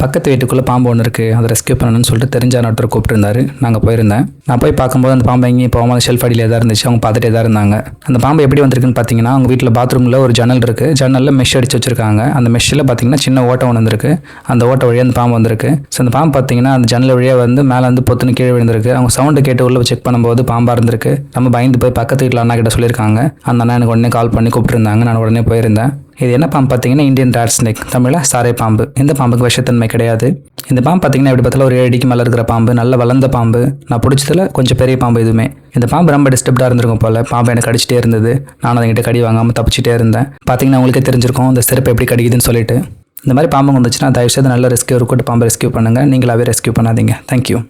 பக்கத்து வீட்டுக்குள்ளே பாம்பு ஒன்று இருக்குது, அதை ரெஸ்க்யூ பண்ணணும்னு சொல்லிட்டு தெரிஞ்ச ஒருத்தர் கூப்பிட்டுருந்தாரு. நாங்கள் போயிருந்தேன். நான் போய் பார்க்கும்போது அந்த பாம்பு எங்கேயும் போகாமல் ஷெல்ஃப் அடியில் எதாவது இருந்துச்சு. அவங்க பார்த்துட்டே தான் இருந்தாங்க. அந்த பாம்பு எப்படி வந்திருக்குன்னு பார்த்தீங்கன்னா, அவங்க வீட்டில் பாத்ரூமில் ஒரு ஜன்னல் இருக்குது. ஜன்னலில் மெஷ் அடிச்சு வச்சிருக்காங்க. அந்த மெஷ்ஷில் பார்த்தீங்கன்னா சின்ன ஓட்டை ஒன்று வந்திருக்கு. அந்த ஓட்டை வழியாக அந்த பாம்பு வந்திருக்கு. ஸோ அந்த பாம்பு பார்த்தீங்கன்னா அந்த ஜன்னல் வழியாக வந்து மேலே வந்து பொத்துன்னு கீழே விழுந்திருக்கு. அவங்க சவுண்டு கேட்டு உள்ள செக் பண்ணும்போது பாம்பாக இருந்திருக்கு. நம்ம பயந்து போய் பக்கத்து வீட்டில் அண்ணா கிட்ட சொல்லியிருக்காங்க. அந்த அண்ணா எனக்கு உடனே கால் பண்ணி கூப்பிட்டுருந்தாங்க. நான் உடனே போயிருந்தேன். இது என்ன பாம்பு பார்த்தீங்கன்னா இந்தியன் ரேட் ஸ்னேக், தமிழில் சாரை பாம்பு. இந்த பாம்புக்கு விஷத்தன்மை கிடையாது. இந்த பாம்பு பார்த்தீங்கன்னா எப்படி பார்த்தாலும் ஒரு 7 அடிக்கு மேலே இருக்கிற பாம்பு, நல்ல வளர்ந்த பாம்பு. நான் பிடிச்சதில் கொஞ்சம் பெரிய பாம்பு இதுவுமே. இந்த பாம்பு ரொம்ப டிஸ்டர்ப்டாக இருந்திருக்கும் போல். பாம்பு எனக்கு கடிச்சிட்டே இருந்தது. நானும் அதுங்கிட்ட கடி வாங்காமல் தப்பிச்சிட்டே இருந்தேன். பார்த்தீங்கன்னா உங்களுக்கே தெரிஞ்சிருக்கும் இந்த செருப்பு எப்படி கடிக்குதுன்னு சொல்லிட்டு. இந்த மாதிரி பாம்பு வந்துச்சுன்னா தயவுசெய்து நல்ல ரெஸ்க்யூ கூட்டு பாம்பு ரெஸ்க்யூ பண்ணுங்கள். நீங்களாவே ரெஸ்க்யூ பண்ணாதீங்க. தேங்க்யூ.